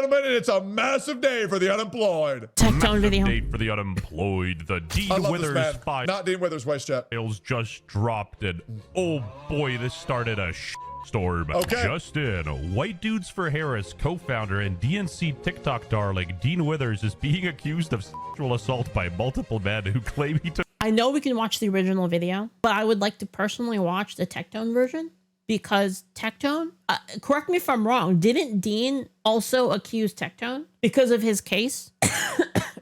gentlemen, it's a massive day for the unemployed. Tectone video. Day for the unemployed. The Dean I love Withers this man. files Not Dean Withers, WestJet. just dropped it. Oh boy, this started a storm. Okay. Just in, White Dudes for Harris co-founder and DNC TikTok darling Dean Withers is being accused of sexual assault by multiple men who claim he took. I know we can watch the original video, but I would like to personally watch the Tectone version because Tectone, correct me if I'm wrong, didn't Dean also accuse Tectone because of his case?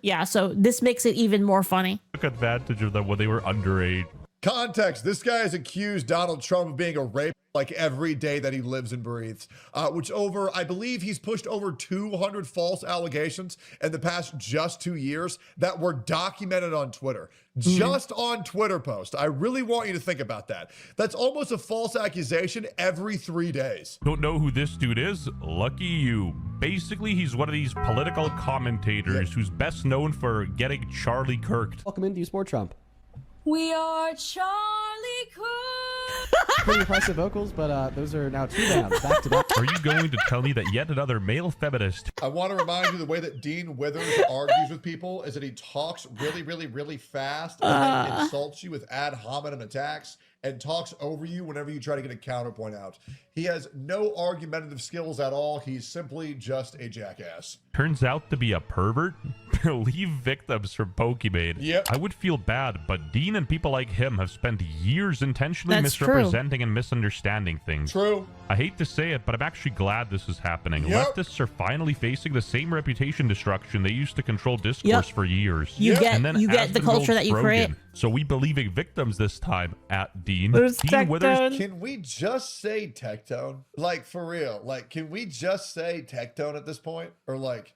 Yeah, so this makes it even more funny. Took advantage of them when they were underage. Context, this guy has accused Donald Trump of being a rapist like every day that he lives and breathes, I believe he's pushed over 200 false allegations in the past just 2 years that were documented on Twitter. Just on Twitter post. I really want you to think about that. That's almost a false accusation every 3 days. Don't know who this dude is? Lucky you. Basically, he's one of these political commentators who's best known for getting Charlie Kirked. Welcome into Sport Trump. We are Charlie Kirk. Pretty impressive vocals, but those are now 2 down, back to back. Are you going to tell me that yet another male feminist? I want to remind you the way that Dean Withers argues with people is that he talks really, really, really fast and then insults you with ad hominem attacks and talks over you whenever you try to get a counterpoint out. He has no argumentative skills at all. He's simply just a jackass. Turns out to be a pervert? Leave victims from Pokemade. Yep. I would feel bad, but Dean and people like him have spent years intentionally That's misrepresenting and misunderstanding things. True. I hate to say it, but I'm actually glad this is happening. Yep. Leftists are finally facing the same reputation destruction they used to control discourse for years. You Yeah. get the culture that you create. So we believing victims this time at Dean. There's Dean Withers. Tectone. Can we just say Tectone? Like, for real. Like, can we just say Tectone at this point? Or like,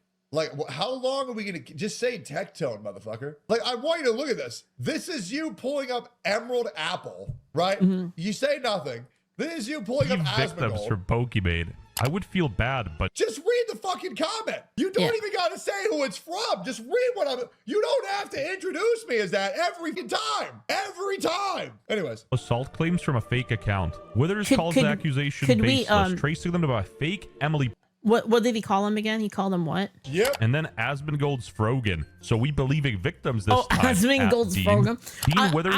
how long are we going to just say Tectone, motherfucker? Like, I want you to look at this. This is you pulling up Emerald Apple, right? You say nothing. This is you pulling Leave up victims Asmongold. from Pokemade. I would feel bad, but Just read the fucking comment. You don't even got to say who it's from. Just read what I'm. You don't have to introduce me as that every time. Every time. Anyways. assault claims from a fake account. Withers calls could- the accusation could we, baseless, tracing them to a fake Emily. What did he call him again? He called him what? Yep. And then Asmongold's Frogan. So we believing victims this Oh, time. Asmongold's Dean. Frogan. Dean Withers.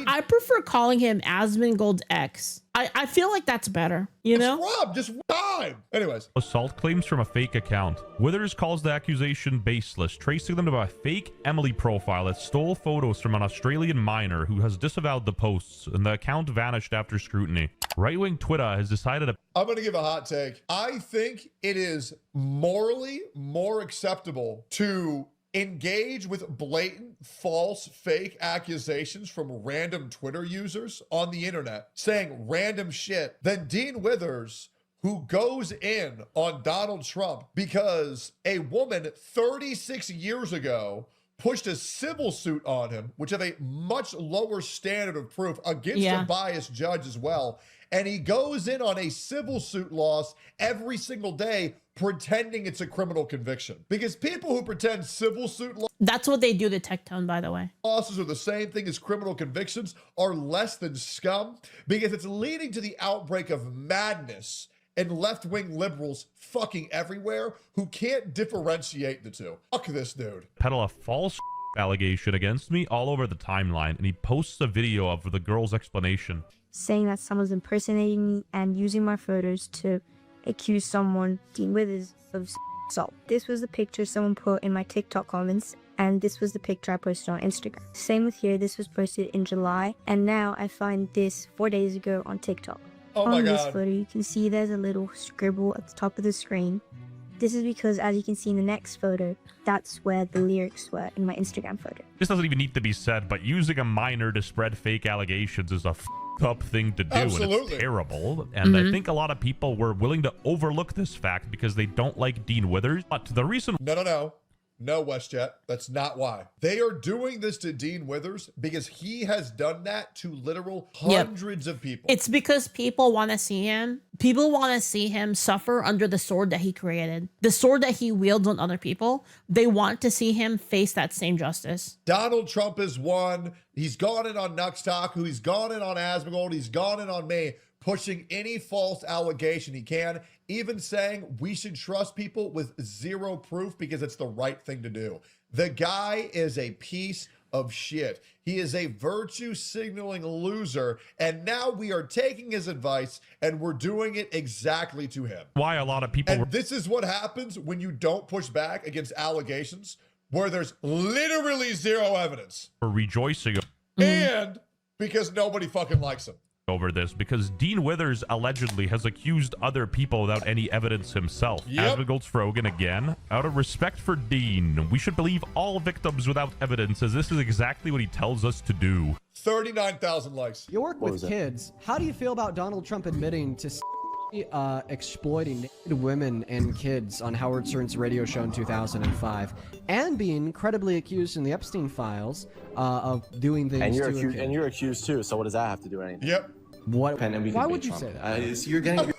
I prefer calling him Asmongold X. I feel like that's better, you know? Rob, just time. Anyways. Assault claims from a fake account. Withers calls the accusation baseless, tracing them to a fake Emily profile that stole photos from an Australian minor who has disavowed the posts, and the account vanished after scrutiny. Right-wing Twitter has decided to... I'm going to give a hot take. I think it is morally more acceptable to engage with blatant, false, fake accusations from random Twitter users on the internet saying random shit than Dean Withers, who goes in on Donald Trump because a woman 36 years ago pushed a civil suit on him, which have a much lower standard of proof against a biased judge as well. And he goes in on a civil suit loss every single day, pretending it's a criminal conviction. Because people who pretend civil suit That's what they do to Tectone, by the way. losses are the same thing as criminal convictions are less than scum, because it's leading to the outbreak of madness and left-wing liberals fucking everywhere who can't differentiate the two. Fuck this dude. peddle a false allegation against me all over the timeline, and he posts a video of the girl's explanation. Saying that someone's impersonating me and using my photos to accuse someone, Dean Withers, of assault. This was the picture someone put in my TikTok comments, and this was the picture I posted on Instagram. Same with here, this was posted in July, and now I find this 4 days ago on TikTok. Oh my On this God. photo, you can see there's a little scribble at the top of the screen. This is because, as you can see in the next photo, that's where the lyrics were in my Instagram photo. This doesn't even need to be said, but using a minor to spread fake allegations is a up thing to do, and Absolutely. it's terrible. And I think a lot of people were willing to overlook this fact because they don't like Dean Withers. But the reason No, WestJet. That's not why. They are doing this to Dean Withers because he has done that to literal hundreds of people. It's because people want to see him. People want to see him suffer under the sword that he created. The sword that he wields on other people. They want to see him face that same justice. Donald Trump is one. He's gone in on Nuxtalk, who he's gone in on Asmongold. He's gone in on me. pushing any false allegation he can, even saying we should trust people with zero proof because it's the right thing to do. The guy is a piece of shit. He is a virtue signaling loser, and now we are taking his advice and we're doing it exactly to him. Why a lot of people And this is what happens when you don't push back against allegations where there's literally zero evidence. were rejoicing And because nobody fucking likes him. over this, because Dean Withers allegedly has accused other people without any evidence himself. Yep. Advocates Frogan again. Out of respect for Dean, we should believe all victims without evidence, as this is exactly what he tells us to do. 39,000 likes. You work with kids. How do you feel about Donald Trump admitting to exploiting naked women and kids on Howard Stern's radio show in 2005, and being credibly accused in the Epstein files of doing things And you're to a accused, kid? and you're accused too. So what does that have to do with anything? Yep. What? And we Why can would beat you Trump. say that? So you're getting.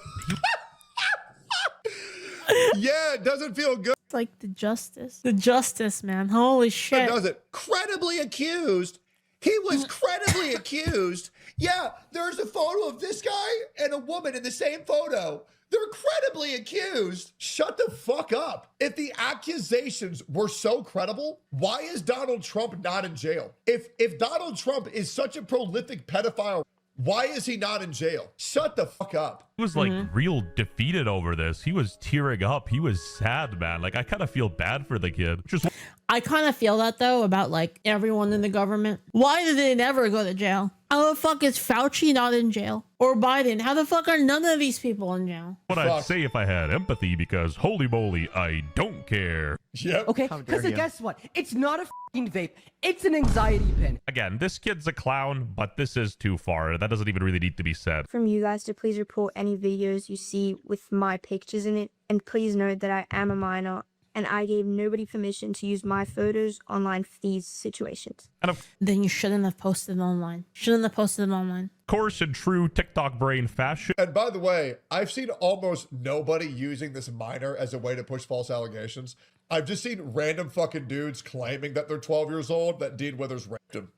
Yeah, it doesn't feel good. It's like the justice, man. Holy shit. Does it? Credibly accused. He was credibly accused. Yeah, there's a photo of this guy and a woman in the same photo. They're credibly accused. Shut the fuck up. If the accusations were so credible, why is Donald Trump not in jail? If Donald Trump is such a prolific pedophile, why is he not in jail? Shut the fuck up. He was like real defeated over this. He was tearing up. He was sad, man. Like, I kind of feel bad for the kid. Just I kind of feel that though about like everyone in the government. Why did they never go to jail? How the fuck is Fauci not in jail? Or Biden? How the fuck are none of these people in jail? what I'd say if I had empathy, because holy moly, I don't care. Yep. Okay, because guess what? It's not a f***ing vape. It's an anxiety pin. Again, this kid's a clown, but this is too far. That doesn't even really need to be said. From you guys to please report any videos you see with my pictures in it, and please note that I am a minor and I gave nobody permission to use my photos online for these situations. And of Then you shouldn't have posted it online. Shouldn't have posted it online. course, in true TikTok brain fashion, And by the way, I've seen almost nobody using this minor as a way to push false allegations. I've just seen random fucking dudes claiming that they're 12 years old, that Dean Withers raped him.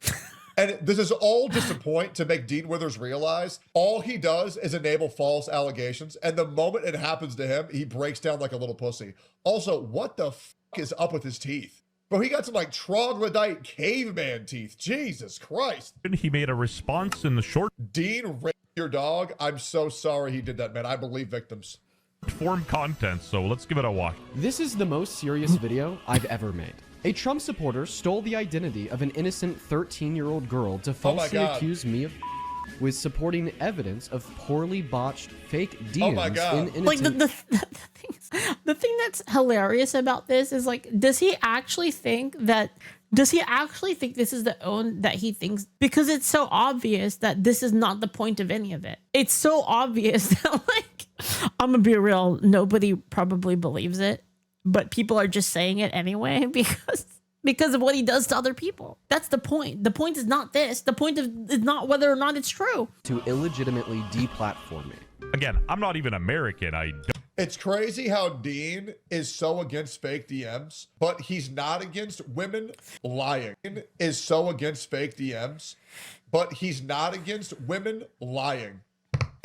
And this is all just a point to make Dean Withers realize all he does is enable false allegations. And the moment it happens to him, he breaks down like a little pussy. Also, what the fuck is up with his teeth? Bro, he got some like troglodyte caveman teeth. Jesus Christ. he made a response in the short Dean raped your dog. I'm so sorry he did that, man. I believe victims. form content, so let's give it a watch. This is the most serious video I've ever made. A Trump supporter stole the identity of an innocent 13-year-old girl to falsely God. accuse me of with supporting evidence of poorly botched fake DMs my God. in Like innocent... the thing that's hilarious about this is like, does he actually think this is the own that he thinks? Because it's so obvious that this is not the point of any of it. It's so obvious that like, I'm gonna be real, nobody probably believes it, but people are just saying it anyway because of what he does to other people. That's the point. The point is not this. The point is not whether or not it's true. to illegitimately deplatform me. Again, I'm not even American. I don't It's crazy how Dean is so against fake DMs, but he's not against women lying. Dean is so against fake DMs, but he's not against women lying.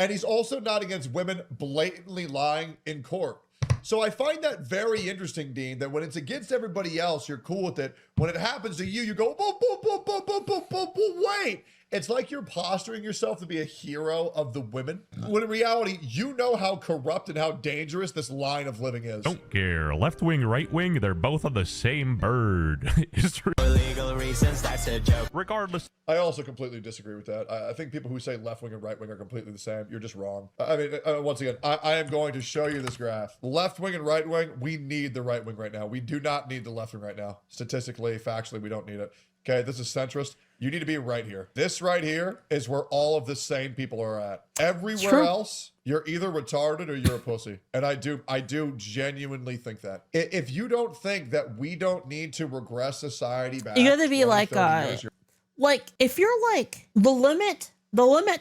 And he's also not against women blatantly lying in court. So I find that very interesting, Dean, that when it's against everybody else, you're cool with it. When it happens to you, you go, boom, boom, boom, boom, boom, boom, boom, boom, wait. It's like you're posturing yourself to be a hero of the women, when in reality, you know how corrupt and how dangerous this line of living is. care. Left wing, right wing, they're both on the same bird. Is there- legal reasons, that's a joke. Regardless, I also completely disagree with that. I think people who say left wing and right wing are completely the same. You're just wrong. I mean, once again, I am going to show you this graph. Left wing and right wing, we need the right wing right now. We do not need the left wing right now. Statistically, factually, we don't need it. Okay, this is centrist. You need to be right here. This right here is where all of the sane people are at. Everywhere True. else, you're either retarded or you're a pussy. And I do genuinely think that. If you don't think that we don't need to regress society back, You gotta be 20, like, 30 years, you're like if you're like the limit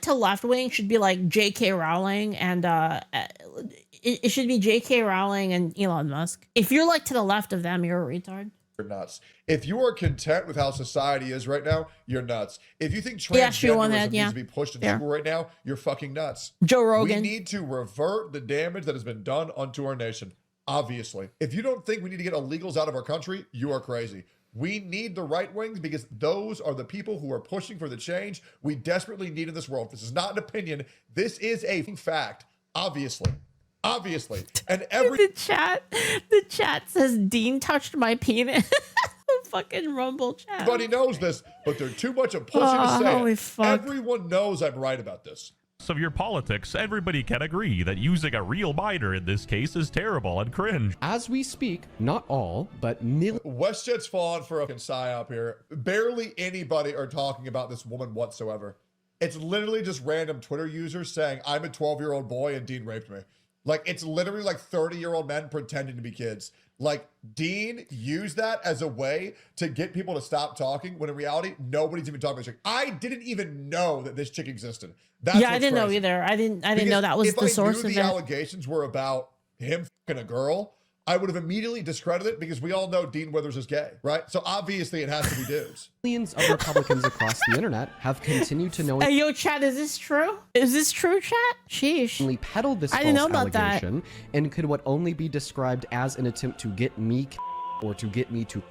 to left wing should be like J.K. Rowling and it should be J.K. Rowling and Elon Musk. If you're like to the left of them, you're a retard. you're nuts. If you are content with how society is right now, you're nuts. If you think Yeah, shoe on transgenderism that, yeah. needs to be pushed in Fair. school right now, you're fucking nuts. Joe We Rogan. need to revert the damage that has been done unto our nation. Obviously. If you don't think we need to get illegals out of our country, you are crazy. We need the right wings because those are the people who are pushing for the change we desperately need in this world. This is not an opinion. This is a fact. Obviously. Obviously. And the chat says Dean touched my penis. Fucking Rumble chat. everybody knows this, but they're too much of pussy to holy say it. fuck. Everyone knows I'm right about this. Of your politics, everybody can agree that using a real minor in this case is terrible and cringe. As we speak, not all, but millions WestJet's fallen for a fucking psyop here. Barely anybody are talking about this woman whatsoever. It's literally just random Twitter users saying, I'm a 12-year-old boy and Dean raped me. Like, it's literally like 30-year-old men pretending to be kids. Like, Dean used that as a way to get people to stop talking, when in reality, nobody's even talking about this chick. I didn't even know that this chick existed. That's Yeah, I what's didn't know crazy. either. I didn't know Because that was if the source I of knew it. the allegations were about him fucking a girl, I would have immediately discredited it because we all know Dean Withers is gay, right? So obviously it has to be dudes. of Republicans across the internet have continued to Hey, yo, chat, is this true? Is this true, chat? Sheesh. knowingly peddle this I false didn't know about that. allegation and could what only be described as an attempt to get me or to get me to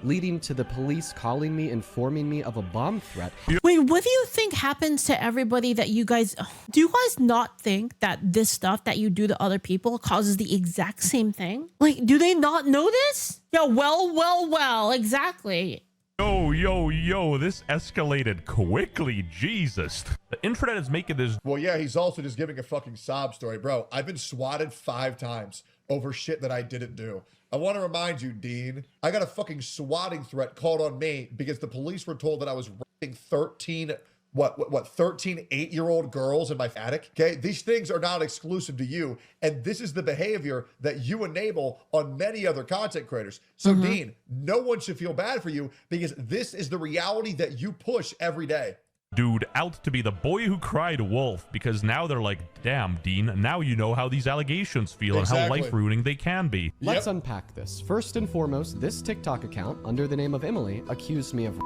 leading to the police calling me, informing me of a bomb threat. Wait, what do you think happens to everybody that you guys... Do you guys not think that this stuff that you do to other people causes the exact same thing? Like, do they not know this? Yeah, well, exactly. Yo, this escalated quickly, Jesus. The internet is making this Well, yeah, he's also just giving a fucking sob story. Bro, I've been swatted 5 times over shit that I didn't do. I want to remind you, Dean, I got a fucking swatting threat called on me because the police were told that I was raping 13 8-year-old girls in my attic. Okay, these things are not exclusive to you, and this is the behavior that you enable on many other content creators. So Dean, no one should feel bad for you because this is the reality that you push every day. dude out to be the boy who cried wolf, because now they're like, damn, Dean, now you know how these allegations feel and how Exactly. life-ruining they can be. Let's unpack this. First and foremost, this TikTok account, under the name of Emily, accused me of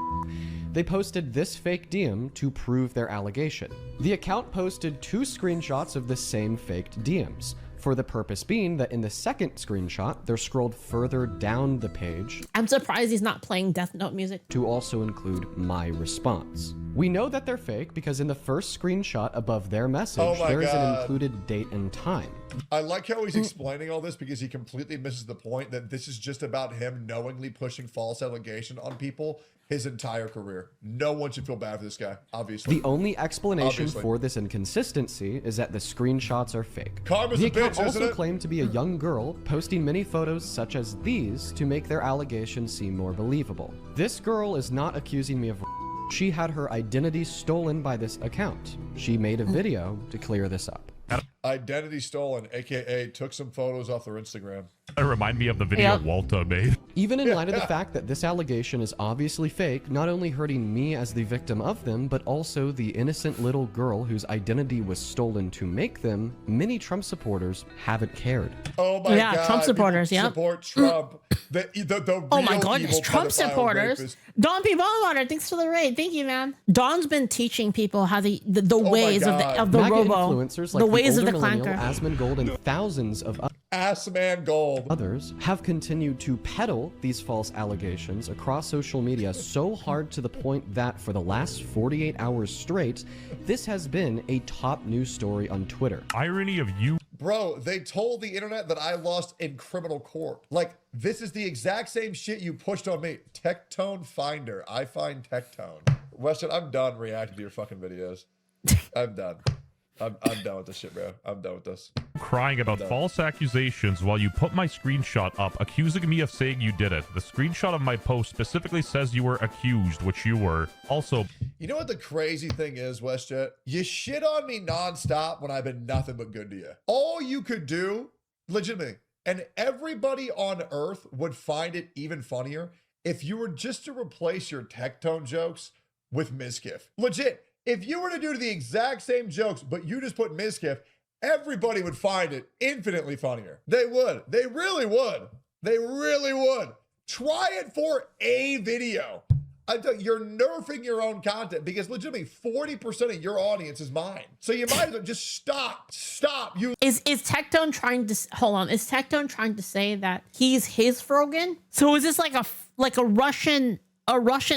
They posted this fake DM to prove their allegation. The account posted 2 screenshots of the same faked DMs, for the purpose being that in the second screenshot, they're scrolled further down the page I'm surprised he's not playing Death Note music. to also include my response. We know that they're fake because in the first screenshot above their message, Oh my there is an God. included date and time. I like how he's explaining all this because he completely misses the point that this is just about him knowingly pushing false allegation on people his entire career. No one should feel bad for this guy, obviously. The only explanation Obviously. for this inconsistency is that the screenshots are fake. Karma's The a bitch, account also isn't it? claimed to be a young girl, posting many photos such as these to make their allegations seem more believable. This girl is not accusing me of She had her identity stolen by this account. She made a video to clear this up. Identity stolen, aka took some photos off their Instagram. It remind me of the video Yep. Walter made. Even in light of the fact that this allegation is obviously fake, not only hurting me as the victim of them, but also the innocent little girl whose identity was stolen to make them, many Trump supporters haven't cared. Oh my Yeah, God. Trump supporters, people yeah. Support Trump. The Oh my real goodness, evil Trump pedophile supporters. rapist. Don P. Ballwater, thanks for the raid. Thank you, man. Don's been teaching people how the my ways of God. the MAGA robo, influencers like the ways of older the millennial clanker. Asmongold and thousands of Ass man gold. others have continued to peddle these false allegations across social media so hard to the point that for the last 48 hours straight, this has been a top news story on Twitter. Irony of you Bro, they told the internet that I lost in criminal court. Like, this is the exact same shit you pushed on me. Tectone Finder. I find Tectone. Weston, I'm done reacting to your fucking videos. I'm done. I'm done with this shit, bro. I'm done with this. crying about false accusations while you put my screenshot up accusing me of saying you did it. The screenshot of my post specifically says you were accused, which you were. Also, You know what the crazy thing is, WestJet? You shit on me nonstop when I've been nothing but good to you. All you could do, legitimately, and everybody on earth would find it even funnier if you were just to replace your Tectone jokes with Mizkif. Legit. If you were to do the exact same jokes, but you just put Mizkif, everybody would find it infinitely funnier. They would. They really would. They really would. Try it for a video. You're nerfing your own content because legitimately 40% of your audience is mine. So you might as well just stop. You Is Tectone trying to hold on? Is Tectone trying to say that he's his Frogan? So is this like a Russian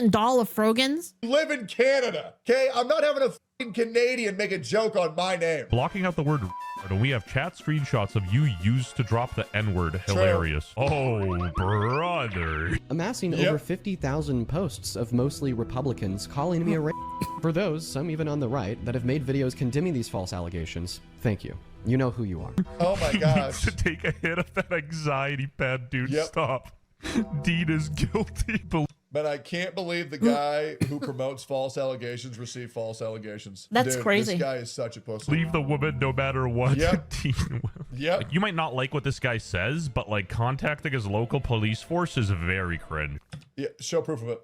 doll of Frogans? live in Canada, okay? I'm not having a fucking Canadian make a joke on my name. Blocking out the word and we have chat screenshots of you used to drop the N-word. Hilarious. Oh, brother. Amassing over 50,000 posts of mostly Republicans calling me a For those, some even on the right, that have made videos condemning these false allegations, thank you. You know who you are. Oh my gosh. To take a hit of that anxiety pad, dude. Yep. Stop. Dean is guilty. But I can't believe the guy who promotes false allegations received false allegations. That's Dude, crazy. This guy is such a pussy. Leave the woman no matter what. Yep. Dean. Yep. Like, you might not like what this guy says, but like contacting his local police force is very cringe. Yeah, show proof of it.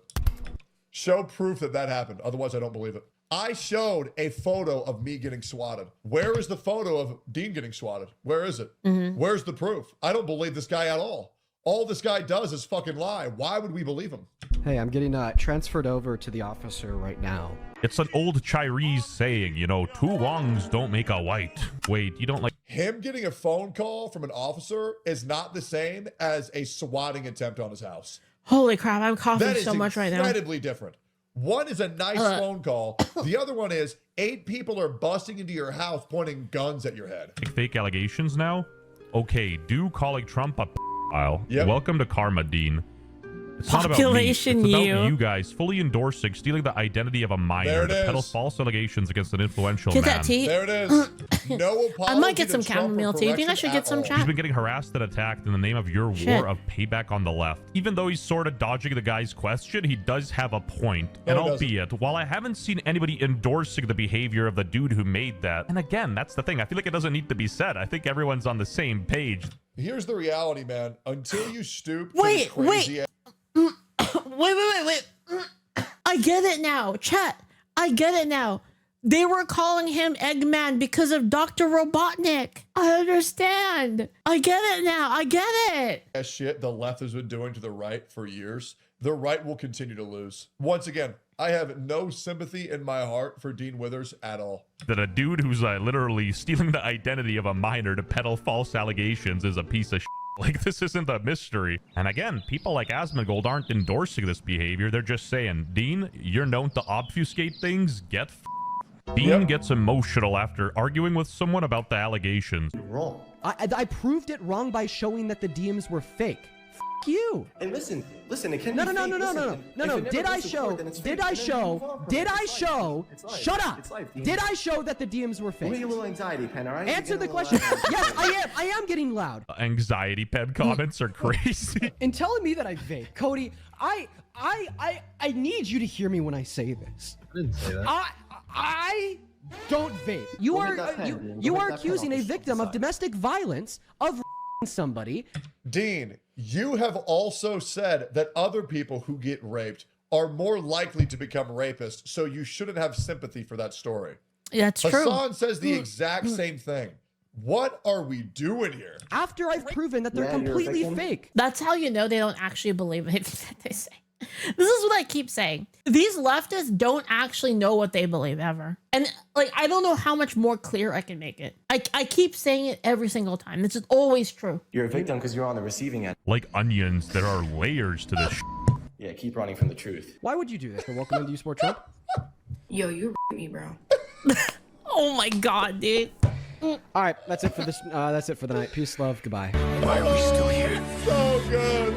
Show proof that happened. Otherwise, I don't believe it. I showed a photo of me getting swatted. Where is the photo of Dean getting swatted? Where is it? Where's the proof? I don't believe this guy at all. All this guy does is fucking lie. Why would we believe him? Hey, I'm getting transferred over to the officer right now. It's an old Chinese saying, you know, two wrongs don't make a white. Wait, you don't like... Him getting a phone call from an officer is not the same as a swatting attempt on his house. Holy crap, I'm coughing That is so much right now. incredibly different. One is a nice phone call. The other one is 8 people are busting into your house pointing guns at your head. fake allegations now? Okay, do calling Trump a pedophile. Yep. Welcome to Karma, Dean. It's Population not about me. It's you. about you guys fully endorsing stealing the identity of a There minor it to peddle is. false allegations against an influential Get man. that tea. There it is. No apology. I might get to some Trump or chamomile tea. You think I correction should get at some all. chat? He's been getting harassed and attacked in the name of your Shit. war of payback on the left. Even though he's sort of dodging the guy's question, he does have a point. No, And he doesn't. albeit, while I haven't seen anybody endorsing the behavior of the dude who made that, and again, that's the thing, I feel like it doesn't need to be said. I think everyone's on the same page. Here's the reality, man. Until you stoop to Wait, the crazy Wait. I get it now. Chat, I get it now. They were calling him Eggman because of Dr. Robotnik. I understand. I get it now. I get it. ass shit the left has been doing to the right for years, the right will continue to lose. Once again, I have no sympathy in my heart for Dean Withers at all. That a dude who's literally stealing the identity of a minor to peddle false allegations is a piece of shit. Like, this isn't a mystery. And again, people like Asmongold aren't endorsing this behavior. They're just saying, Dean, you're known to obfuscate things. Get Dean gets emotional after arguing with someone about the allegations. Wrong. I proved it wrong by showing that the DMs were fake. F you. And listen, it can No. be fake. Listen, if it never Did I goes to show? court, then it's Did fake, I and then you move show? on from Did it. I It's show? life. It's life. Shut up. It's life, Dean. Did I show that the DMs were We'll get fake? a little anxiety pen, all right? Answer You're the getting a question. little Yes, I am getting loud. Anxiety pen comments are crazy. In telling me that I vape, Cody, I need you to hear me when I say this. I didn't say that. I don't vape. You Go are get that pen, dude. Go you get are that pen accusing off a the victim of side. domestic violence of somebody. Dean, you have also said that other people who get raped are more likely to become rapists, so you shouldn't have sympathy for that story. That's true. Hassan says the exact same thing. What are we doing here? After I've proven that they're Yeah, you're a completely victim. fake. That's how you know they don't actually believe anything that they say. This is what I keep saying. These leftists don't actually know what they believe ever. And like, I don't know how much more clear I can make it. I keep saying it every single time. This is always true. You're a victim because you're on the receiving end. Like onions, there are layers to this. Yeah, keep running from the truth. Why would you do this? Welcome into You Sport Trump. Yo, you me, bro. Oh my God, dude. All right, that's it for this. That's it for the night. Peace, love, goodbye. Why are we still here? So good.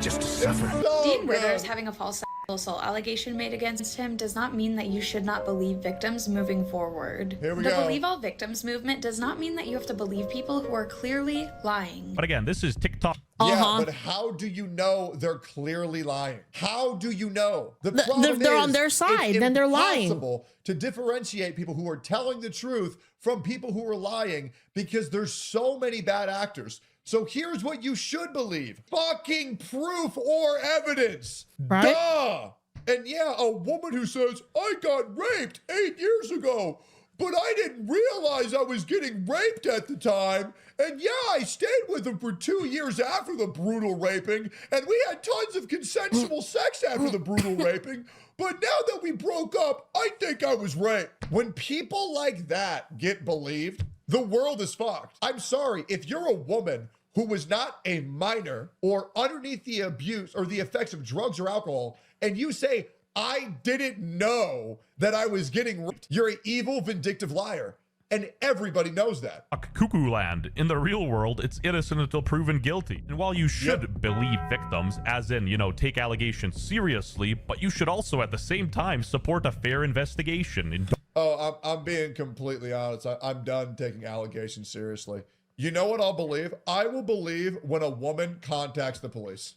Just to suffer? So Dean Withers good. having a false sexual assault allegation made against him does not mean that you should not believe victims moving forward. Here we The go. Believe All Victims movement does not mean that you have to believe people who are clearly lying. But again, this is TikTok. Yeah, but how do you know they're clearly lying? How do you know? The problem they're on is, their side, it's then they're lying. impossible to differentiate people who are telling the truth from people who are lying because there's so many bad actors. So here's what you should believe. Fucking proof or evidence. Right? Duh. And yeah, a woman who says, I got raped 8 years ago. but I didn't realize I was getting raped at the time. And yeah, I stayed with him for 2 years after the brutal raping, and we had tons of consensual sex after the brutal raping. But now that we broke up, I think I was raped. When people like that get believed, the world is fucked. I'm sorry, if you're a woman who was not a minor or underneath the abuse or the effects of drugs or alcohol, and you say, I didn't know that I was getting raped, you're an evil, vindictive liar. And everybody knows that. Cuckoo land. In the real world, it's innocent until proven guilty. And while you should believe victims, as in, you know, take allegations seriously, but you should also at the same time support a fair investigation. And Oh, I'm being completely honest. I'm done taking allegations seriously. You know what I'll believe? I will believe when a woman contacts the police.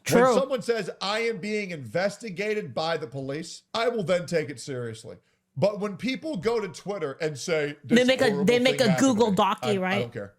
True. When someone says, I am being investigated by the police, I will then take it seriously. But when people go to Twitter and say, they make a Google doc, docu, right? I don't care.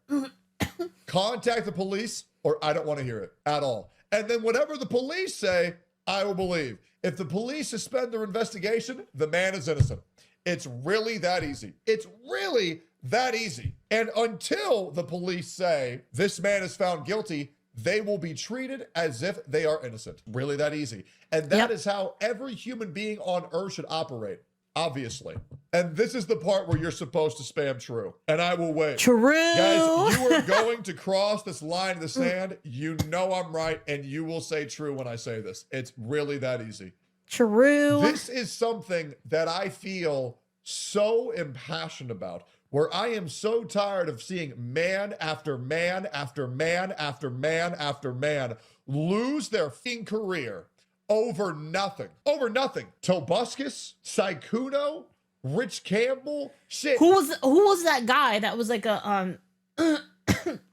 Contact the police or I don't want to hear it at all. And then whatever the police say, I will believe. If the police suspend their investigation, the man is innocent. It's really that easy. It's really that easy. And until the police say this man is found guilty, they will be treated as if they are innocent. Really that easy. And that is how every human being on earth should operate. Obviously. And this is the part where you're supposed to spam true. And I will wait. True. Guys, you are going to cross this line in the sand. You know I'm right. And you will say true when I say this. It's really that easy. True. This is something that I feel so impassioned about, where I am so tired of seeing man after man after man after man after man lose their fucking career over nothing. Over nothing. Tobuscus, Saikuno, Rich Campbell, shit. Who was that guy that was like a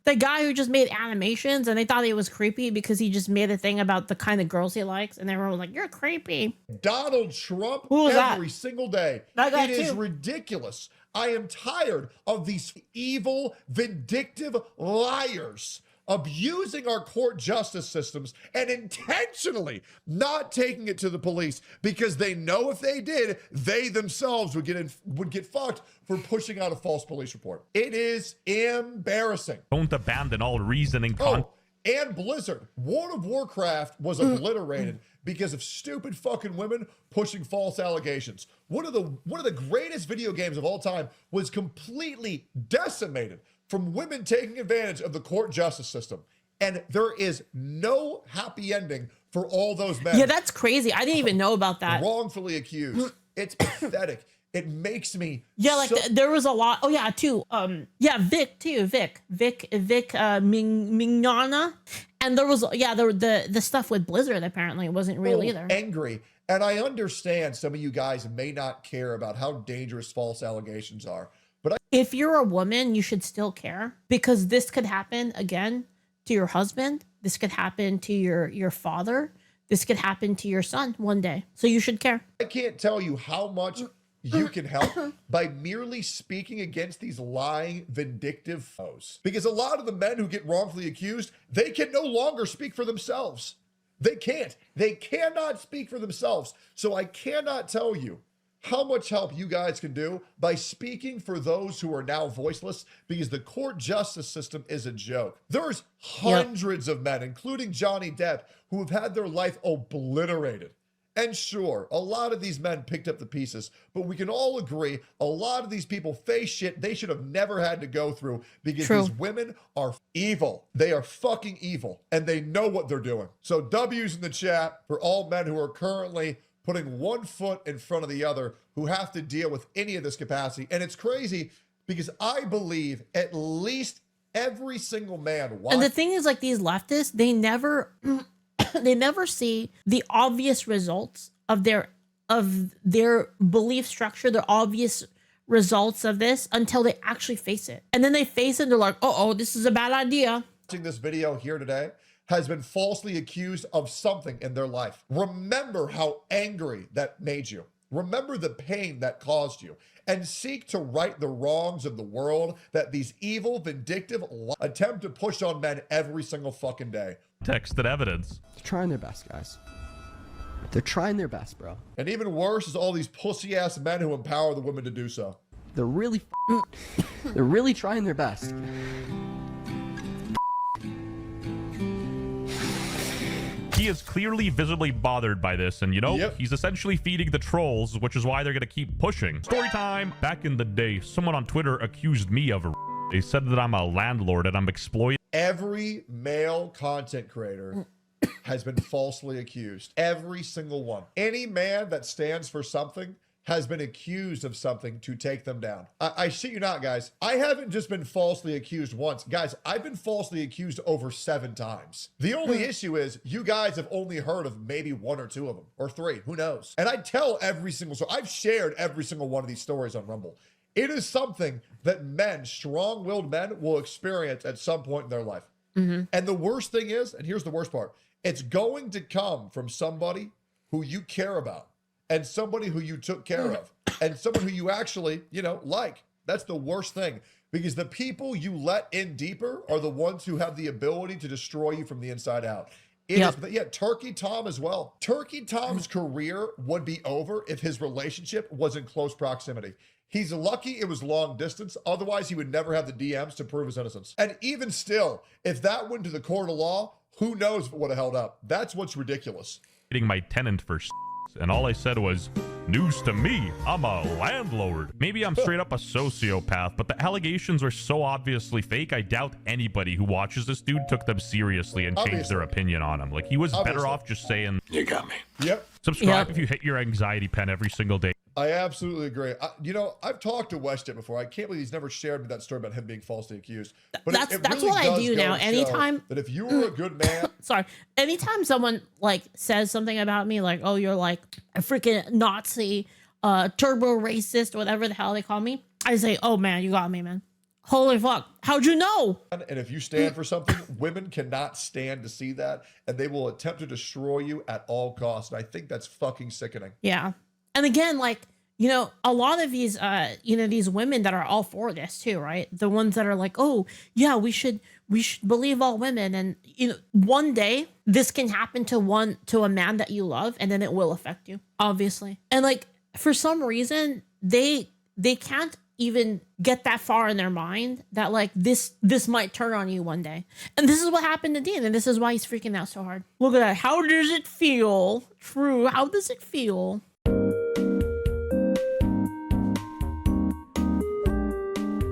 the guy who just made animations and they thought he was creepy because he just made a thing about the kind of girls he likes and everyone was like, you're creepy. Donald Trump. Who was every that? single day. That guy It is too. ridiculous. I am tired of these evil, vindictive liars abusing our court justice systems and intentionally not taking it to the police because they know if they did, they themselves would get fucked for pushing out a false police report. It is embarrassing. don't abandon all reasoning. Oh, and Blizzard. World of Warcraft was obliterated because of stupid fucking women pushing false allegations. One of the greatest video games of all time was completely decimated from women taking advantage of the court justice system. And there is no happy ending for all those men. Yeah, that's crazy. I didn't even know about that. Wrongfully accused. It's pathetic. It makes me there was a lot. Oh yeah, too. Vic too. Vic Mignogna. And there was the stuff with Blizzard apparently wasn't real either. Angry. And I understand some of you guys may not care about how dangerous false allegations are. But if you're a woman, you should still care because this could happen again to your husband. This could happen to your father. This could happen to your son one day. So you should care. I can't tell you how much you can help by merely speaking against these lying, vindictive foes. Because a lot of the men who get wrongfully accused, they can no longer speak for themselves. They can't. They cannot speak for themselves. So I cannot tell you how much help you guys can do by speaking for those who are now voiceless, because the court justice system is a joke. There's hundreds of men, including Johnny Depp, who have had their life obliterated. And sure, a lot of these men picked up the pieces, but we can all agree a lot of these people face shit they should have never had to go through because these women are evil. They are fucking evil, and they know what they're doing. So W's in the chat for all men who are currently putting one foot in front of the other, who have to deal with any of this capacity. And it's crazy because I believe at least every single man And the thing is, like, these leftists, they never see the obvious results of their belief structure, the obvious results of this until they actually face it. And then they face it and they're like, oh, this is a bad idea. Watching this video here today has been falsely accused of something in their life. Remember how angry that made you. Remember the pain that caused you, and seek to right the wrongs of the world that these evil, vindictive attempt to push on men every single fucking day. Texted evidence. They're trying their best, guys. They're trying their best, bro. And even worse is all these pussy-ass men who empower the women to do so. They're really they're really trying their best. He is clearly visibly bothered by this, and you know, Yep. he's essentially feeding the trolls, which is why they're gonna keep pushing. Story time. Back in the day, someone on Twitter accused me of a they said that I'm a landlord and I'm exploiting. Every male content creator has been falsely accused. Every single one. Any man that stands for something has been accused of something to take them down. I shit you not, guys. I haven't just been falsely accused once. Guys, I've been falsely accused over 7 times. The only issue is you guys have only heard of maybe 1 or 2 of them, or 3, who knows? And I tell every single story. I've shared every single one of these stories on Rumble. It is something that men, strong-willed men, will experience at some point in their life. And the worst thing is, and here's the worst part, it's going to come from somebody who you care about, and somebody who you took care of, and someone who you actually, you know, like. That's the worst thing, because the people you let in deeper are the ones who have the ability to destroy you from the inside out. It is, yeah, Turkey Tom as well. Turkey Tom's career would be over if his relationship was in close proximity. He's lucky it was long distance. Otherwise, he would never have the DMs to prove his innocence. And even still, if that went to the court of law, who knows what would have held up. That's what's ridiculous. My tenant for and all I said was, news to me, I'm a landlord. Maybe I'm straight up a sociopath, but the allegations were so obviously fake, I doubt anybody who watches this dude took them seriously and changed their opinion on him. Like, he was better off just saying, You got me. Yep. subscribe if you hit your anxiety pen every single day. I absolutely agree. You know, I've talked to Westjet before. I can't believe he's never shared me that story about him being falsely accused. But That's really what I does do go now. to show Anytime that if you were a good man, sorry, anytime someone like says something about me, like, oh, you're like a freaking Nazi, turbo racist, whatever the hell they call me, I say, oh man, you got me, man. Holy fuck, how'd you know? and if you stand for something, women cannot stand to see that, and they will attempt to destroy you at all costs. And I think that's fucking sickening. Yeah. And again, like, you know, a lot of these, you know, these women that are all for this too, right? The ones that are like, oh yeah, we should believe all women. And, you know, one day this can happen to a man that you love, and then it will affect you, obviously. And like, for some reason, they can't even get that far in their mind that like this might turn on you one day. And this is what happened to Dean, and this is why he's freaking out so hard. Look at that. How does it feel? True. How does it feel?